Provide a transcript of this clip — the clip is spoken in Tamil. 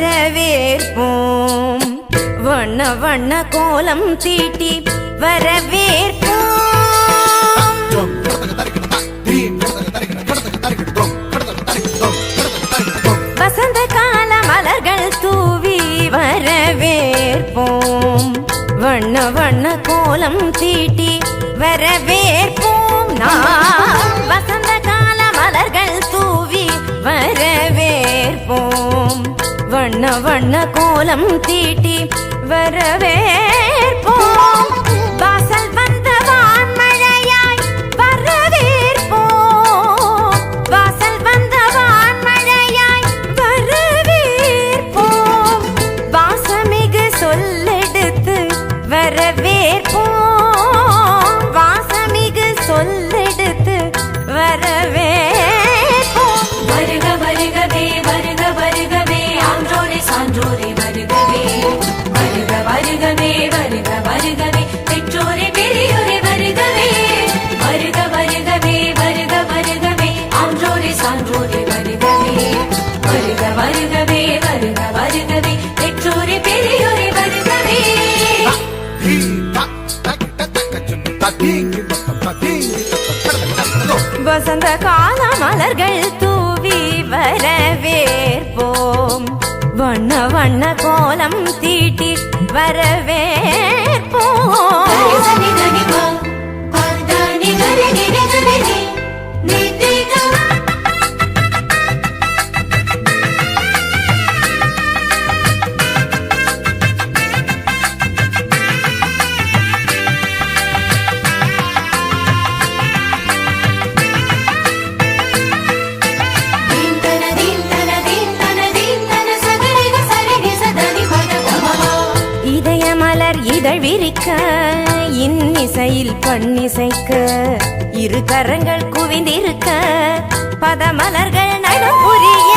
வரவேற்போம் வண்ண வண்ண கோலம் தீட்டி வரவேற்போம் வசந்த கால மலர்கள் தூவி வரவேற்போம் வண்ண வண்ண கோலம் தீட்டி வரவேற்போம் நாம் வசந்த கால மலர்கள் தூவி வரவேற்போம் வண்ண வண்ண கோலம் தீட்டி வரவேற்போம் வாசல் வந்த வான்மழையாய் வரவேற்போம் வாசல் வந்த வான்மழையாய் வரவேற்போம் வாசமிகு சொல்லெடுத்து வரவேற்போம் வாசமிகு சொல்லெடுத்து வரவேற்போம் வருக வருகவே வருக வருகவே ஆன்றோரே சான்றோரே வருகவே வருக வருகவே வருக வருகவே பெற்றோரே பெரியோரே வருகவே வருக வருகவே வருக வருகவே ஆன்றோரே சான்றோரே வருகவே வருக வருகவே வருக வருகவே பெற்றோரே பெரியோரே வருகவே வசந்த கால மலர்கள் தூவி வரவேற்போம் வண்ண வண்ண கோலம் தீட்டி வரவேற்போம் இதழ் விரிக்க இன்னிசையில் பண்ணிசைக்க இரு கரங்கள் குவிந்திருக்க பதமலர்கள் நடம் புரிய